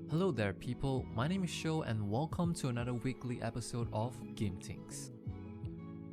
Hello there people, my name is Sho and welcome to another weekly episode of Game Things.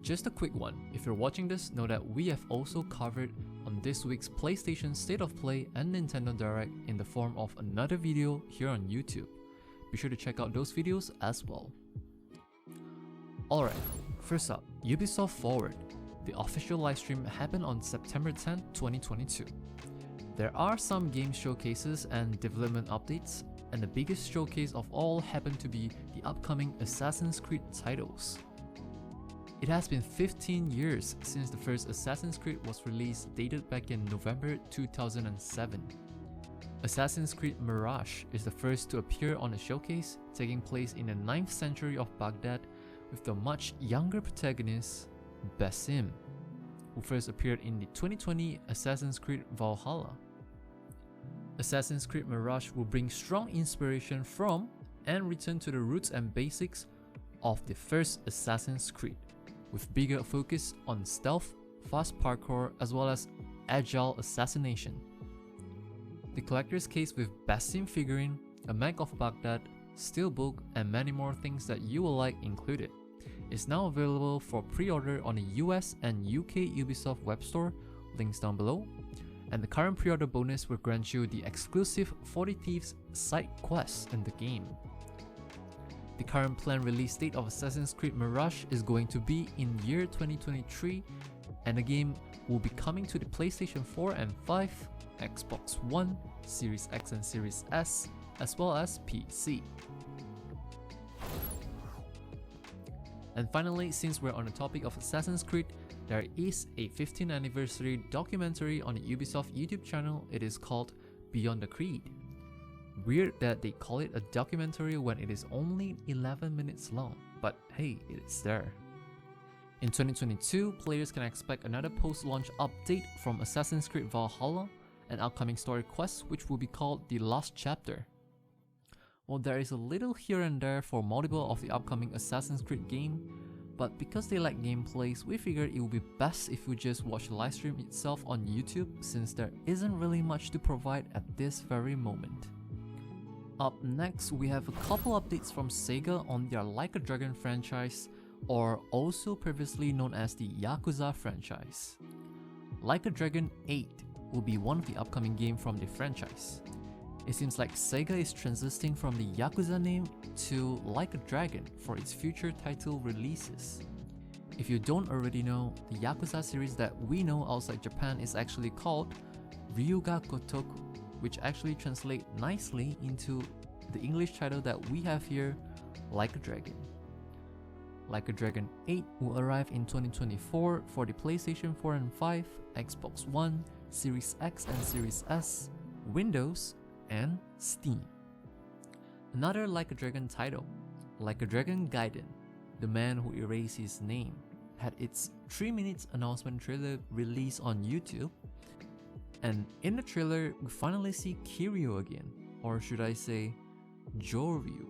Just a quick one, if you're watching this, know that we have also covered on this week's PlayStation State of Play and Nintendo Direct in the form of another video here on YouTube. Be sure to check out those videos as well. Alright, first up, Ubisoft Forward. The official livestream happened on September 10, 2022. There are some game showcases and development updates, and the biggest showcase of all happened to be the upcoming Assassin's Creed titles. It has been 15 years since the first Assassin's Creed was released, dated back in November 2007. Assassin's Creed Mirage is the first to appear on the showcase, taking place in the 9th century of Baghdad with the much younger protagonist, Basim, who first appeared in the 2020 Assassin's Creed Valhalla. Assassin's Creed Mirage will bring strong inspiration from and return to the roots and basics of the first Assassin's Creed, with bigger focus on stealth, fast parkour, as well as agile assassination. The collector's case with Basim figurine, a map of Baghdad, steelbook, and many more things that you will like included, is now available for pre-order on the US and UK Ubisoft web store, links down below. And the current pre-order bonus will grant you the exclusive 40 Thieves side quests in the game. The current planned release date of Assassin's Creed Mirage is going to be in year 2023, and the game will be coming to the PlayStation 4 and 5, Xbox One, Series X and Series S, as well as PC. And finally, since we're on the topic of Assassin's Creed, there is a 15th anniversary documentary on the Ubisoft YouTube channel. It is called Beyond the Creed. Weird that they call it a documentary when it is only 11 minutes long, but hey, it is there. In 2022, players can expect another post-launch update from Assassin's Creed Valhalla, an upcoming story quest which will be called The Last Chapter. Well, there is a little here and there for multiple of the upcoming Assassin's Creed game, but because they like gameplays, we figured it would be best if you just watch the livestream itself on YouTube, since there isn't really much to provide at this very moment. Up next, we have a couple updates from Sega on their Like a Dragon franchise, or also previously known as the Yakuza franchise. Like a Dragon 8 will be one of the upcoming games from the franchise. It seems like Sega is transitioning from the Yakuza name to Like a Dragon for its future title releases. If you don't already know, the Yakuza series that we know outside Japan is actually called Ryuga Gotoku, which actually translates nicely into the English title that we have here, Like a Dragon. Like a Dragon 8 will arrive in 2024 for the PlayStation 4 and 5, Xbox One, Series X and Series S, Windows, and Steam. Another Like a Dragon title, Like a Dragon Gaiden, The Man Who Erased His Name, had its 3 minutes announcement trailer released on YouTube, and in the trailer we finally see Kiryu again, or should I say Joryu.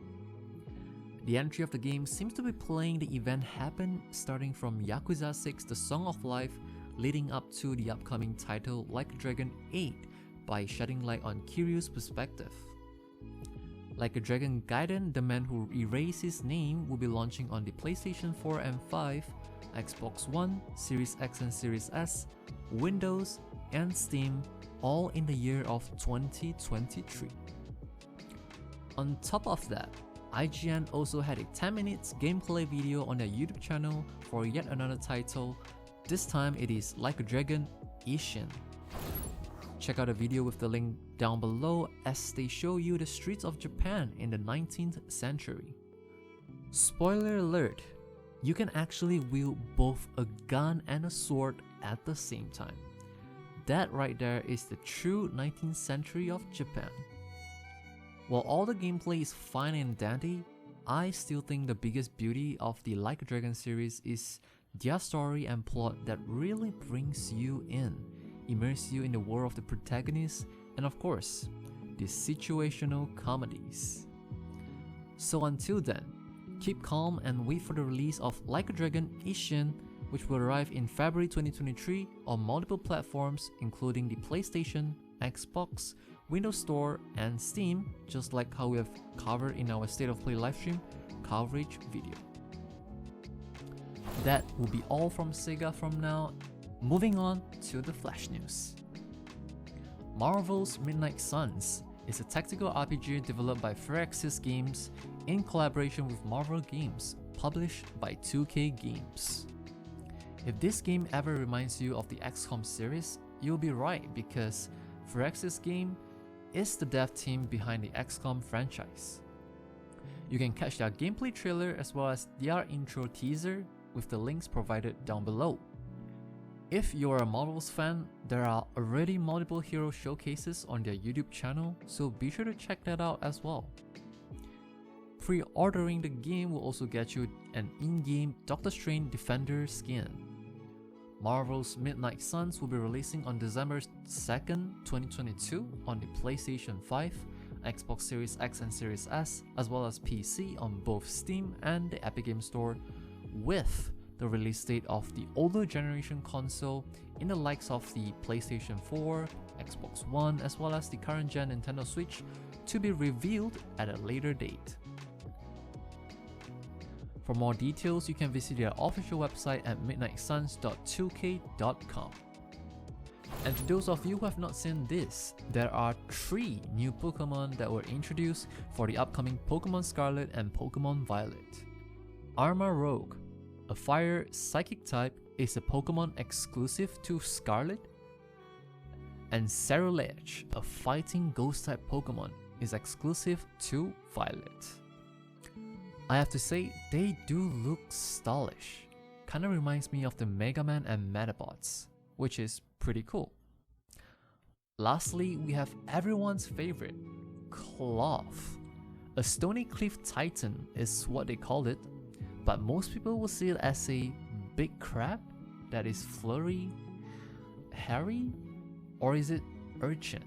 The entry of the game seems to be playing the event happened starting from Yakuza 6 The Song of Life, leading up to the upcoming title Like a Dragon 8, by shedding light on Kiryu's perspective. Like a Dragon Gaiden, The Man Who Erased His Name will be launching on the PlayStation 4 and 5, Xbox One, Series X and Series S, Windows, and Steam, all in the year of 2023. On top of that, IGN also had a 10 minutes gameplay video on their YouTube channel for yet another title. This time it is Like a Dragon Ishin. Check out the video with the link down below as they show you the streets of Japan in the 19th century. Spoiler alert, you can actually wield both a gun and a sword at the same time. That right there is the true 19th century of Japan. While all the gameplay is fine and dandy, I still think the biggest beauty of the Like a Dragon series is their story and plot that really brings you in, immerse you in the world of the protagonist, and of course, the situational comedies. So until then, keep calm and wait for the release of Like a Dragon Ishin, which will arrive in February 2023 on multiple platforms including the PlayStation, Xbox, Windows Store, and Steam, just like how we have covered in our State of Play livestream coverage video. That will be all from Sega from now. Moving on to the Flash news. Marvel's Midnight Suns is a tactical RPG developed by Firaxis Games in collaboration with Marvel Games, published by 2K Games. If this game ever reminds you of the XCOM series, you'll be right, because Firaxis Game is the dev team behind the XCOM franchise. You can catch their gameplay trailer as well as their intro teaser with the links provided down below. If you're a Marvel's fan, there are already multiple hero showcases on their YouTube channel, so be sure to check that out as well. Pre-ordering the game will also get you an in-game Doctor Strange Defender skin. Marvel's Midnight Suns will be releasing on December 2nd, 2022 on the PlayStation 5, Xbox Series X and Series S, as well as PC on both Steam and the Epic Games Store, with the release date of the older generation console in the likes of the PlayStation 4, Xbox One, as well as the current gen Nintendo Switch to be revealed at a later date. For more details, you can visit their official website at midnightsuns.2k.com. And to those of you who have not seen this, there are 3 new Pokémon that were introduced for the upcoming Pokémon Scarlet and Pokémon Violet. Arma Rogue, a fire psychic type, is a Pokémon exclusive to Scarlet. And Cerulege, a fighting ghost type Pokémon, is exclusive to Violet. I have to say, they do look stylish. Kinda reminds me of the Mega Man and Metabots, which is pretty cool. Lastly, we have everyone's favorite, Cloth. A Stony Cliff Titan is what they called it, but most people will see it as a big crab that is flurry, hairy, or is it urchin?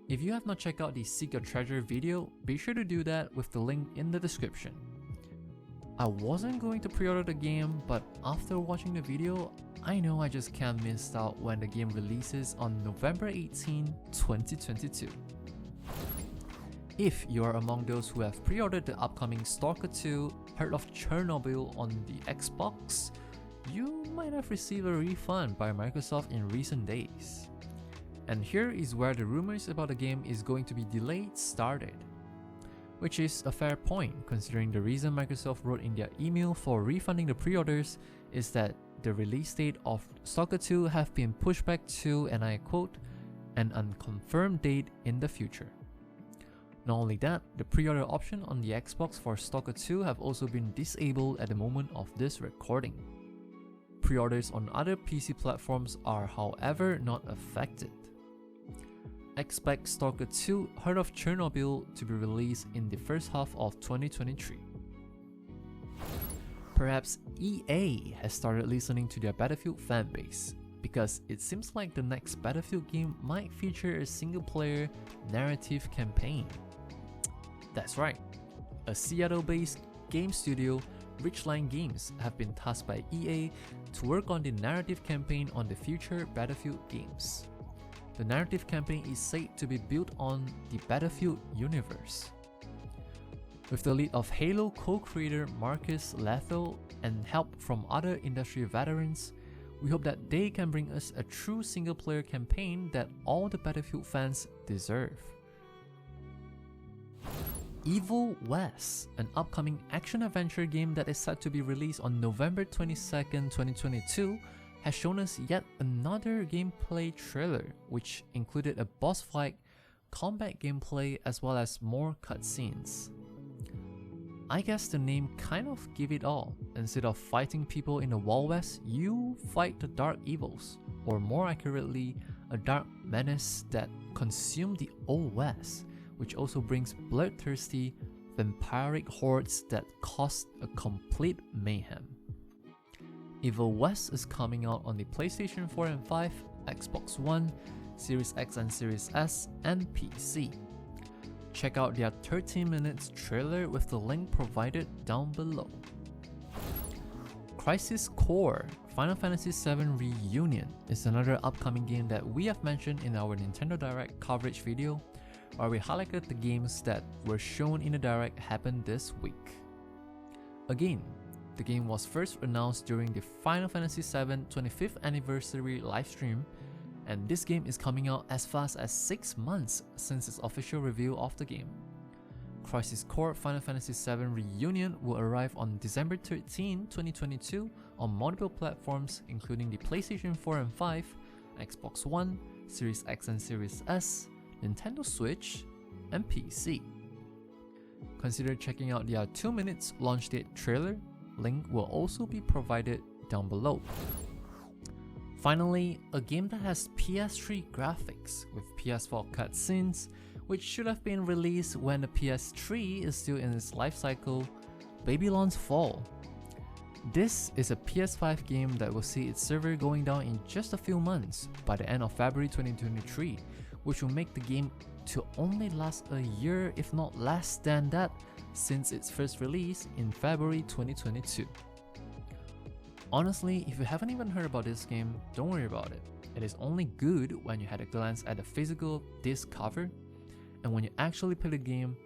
If you have not checked out the Seek Your Treasure video, be sure to do that with the link in the description. I wasn't going to pre-order the game, but after watching the video, I know I just can't miss out when the game releases on November 18, 2022. If you are among those who have pre-ordered the upcoming Stalker 2, Heart of Chernobyl on the Xbox, you might have received a refund by Microsoft in recent days. And here is where the rumors about the game is going to be delayed started. Which is a fair point, considering the reason Microsoft wrote in their email for refunding the pre-orders is that the release date of Stalker 2 have been pushed back to, and I quote, an unconfirmed date in the future. Not only that, the pre-order option on the Xbox for Stalker 2 have also been disabled at the moment of this recording. Pre-orders on other PC platforms are however not affected. Expect Stalker 2 Heart of Chernobyl to be released in the first half of 2023. Perhaps EA has started listening to their Battlefield fanbase, because it seems like the next Battlefield game might feature a single-player narrative campaign. That's right, a Seattle-based game studio, Ridgeline Games, have been tasked by EA to work on the narrative campaign on the future Battlefield games. The narrative campaign is said to be built on the Battlefield universe. With the lead of Halo co-creator Marcus Lethal and help from other industry veterans, we hope that they can bring us a true single-player campaign that all the Battlefield fans deserve. Evil West, an upcoming action-adventure game that is set to be released on November 22nd, 2022, has shown us yet another gameplay trailer, which included a boss fight, combat gameplay, as well as more cutscenes. I guess the name kind of give it all. Instead of fighting people in the Wild West, you fight the dark evils, or more accurately, a dark menace that consumed the Old West, which also brings bloodthirsty, vampiric hordes that cause a complete mayhem. Evil West is coming out on the PlayStation 4 and 5, Xbox One, Series X and Series S, and PC. Check out their 13 minutes trailer with the link provided down below. Crisis Core Final Fantasy VII Reunion is another upcoming game that we have mentioned in our Nintendo Direct coverage video, where we highlighted the games that were shown in the Direct happened this week. Again, the game was first announced during the Final Fantasy VII 25th anniversary livestream, and this game is coming out as fast as 6 months since its official reveal of the game. Crisis Core Final Fantasy VII Reunion will arrive on December 13, 2022 on multiple platforms including the PlayStation 4 and 5, Xbox One, Series X and Series S, Nintendo Switch, and PC. Consider checking out their 2 minutes launch date trailer, link will also be provided down below. Finally, a game that has PS3 graphics with PS4 cutscenes, which should have been released when the PS3 is still in its life cycle, Babylon's Fall. This is a PS5 game that will see its server going down in just a few months by the end of February 2023, which will make the game to only last a year if not less than that since its first release in February 2022. Honestly, if you haven't even heard about this game, don't worry about it. It is only good when you had a glance at the physical disc cover, and when you actually play the game,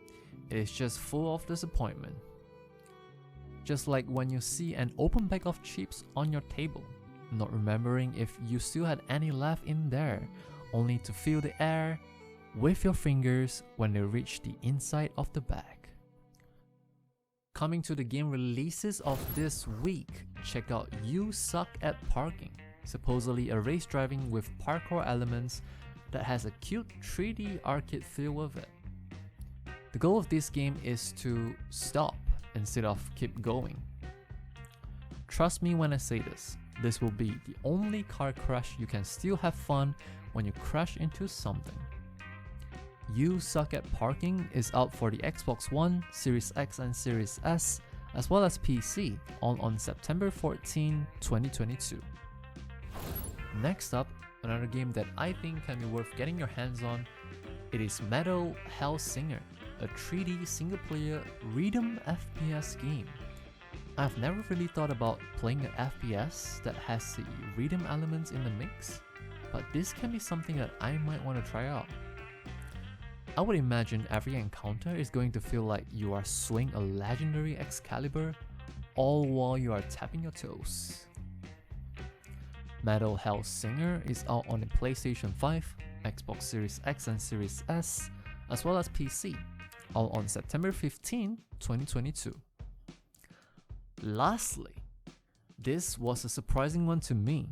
it is just full of disappointment. Just like when you see an open bag of chips on your table, not remembering if you still had any left in there, only to feel the air with your fingers when they reach the inside of the bag. Coming to the game releases of this week, check out You Suck at Parking, supposedly a race driving with parkour elements that has a cute 3D arcade feel with it. The goal of this game is to stop instead of keep going. Trust me when I say this will be the only car crash you can still have fun when you crash into something. You Suck at Parking is out for the Xbox One, Series X and Series S, as well as PC, all on September 14, 2022. Next up, another game that I think can be worth getting your hands on, it is Metal Hellsinger, a 3D single-player rhythm FPS game. I've never really thought about playing an FPS that has the rhythm elements in the mix, but this can be something that I might want to try out. I would imagine every encounter is going to feel like you are swinging a legendary Excalibur, all while you are tapping your toes. Metal Hellsinger is out on the PlayStation 5, Xbox Series X and Series S, as well as PC, all on September 15, 2022. Lastly, this was a surprising one to me.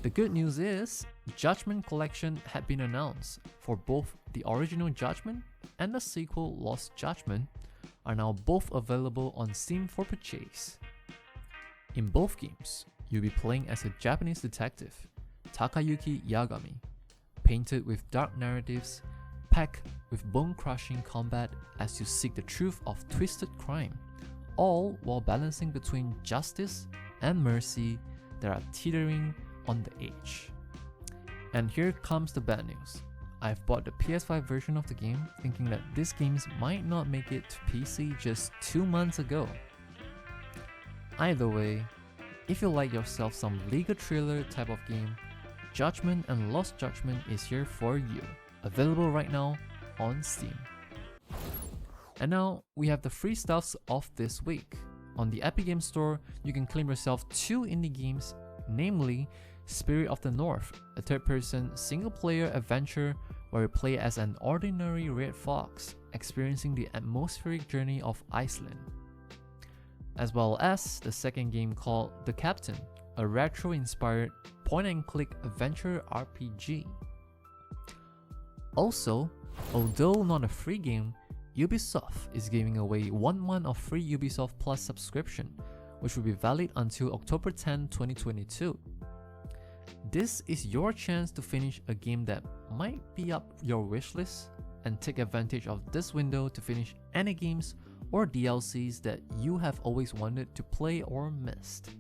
The good news is, Judgment Collection had been announced for both the original Judgment and the sequel Lost Judgment are now both available on Steam for purchase. In both games, you'll be playing as a Japanese detective, Takayuki Yagami, painted with dark narratives, packed with bone-crushing combat as you seek the truth of twisted crime, all while balancing between justice and mercy that are teetering on the edge. And here comes the bad news. I've bought the PS5 version of the game thinking that this game might not make it to PC just 2 months ago. Either way, if you like yourself some legal thriller type of game, Judgment and Lost Judgment is here for you, available right now on Steam. And now we have the free stuffs of this week. On the Epic Games Store, you can claim yourself 2 indie games, namely Spirit of the North, a third-person single-player adventure where you play as an ordinary red fox, experiencing the atmospheric journey of Iceland. As well as the second game called The Captain, a retro-inspired point-and-click adventure RPG. Also, although not a free game, Ubisoft is giving away 1 month of free Ubisoft Plus subscription, which will be valid until October 10, 2022. This is your chance to finish a game that might be up your wishlist and take advantage of this window to finish any games or DLCs that you have always wanted to play or missed.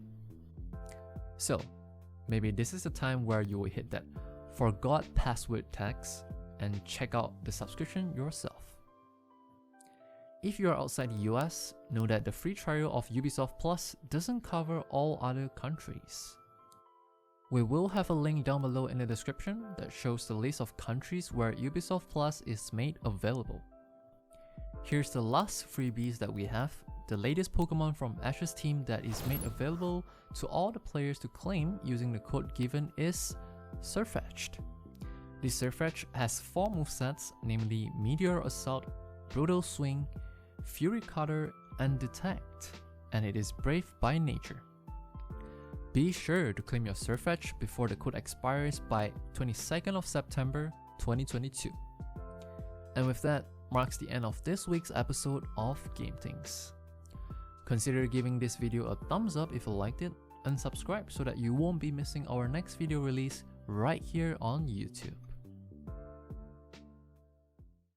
So, maybe this is the time where you will hit that forgot password text and check out the subscription yourself. If you are outside the US, know that the free trial of Ubisoft Plus doesn't cover all other countries. We will have a link down below in the description that shows the list of countries where Ubisoft Plus is made available. Here's the last freebies that we have, the latest Pokémon from Ash's team that is made available to all the players to claim using the code given is Surfetched. This Surfetch has 4 movesets, namely Meteor Assault, Brutal Swing, Fury Cutter, and Detect, and it is brave by nature. Be sure to claim your Surfetch before the code expires by 22nd of September 2022. And with that, marks the end of this week's episode of Game Things. Consider giving this video a thumbs up if you liked it, and subscribe so that you won't be missing our next video release right here on YouTube.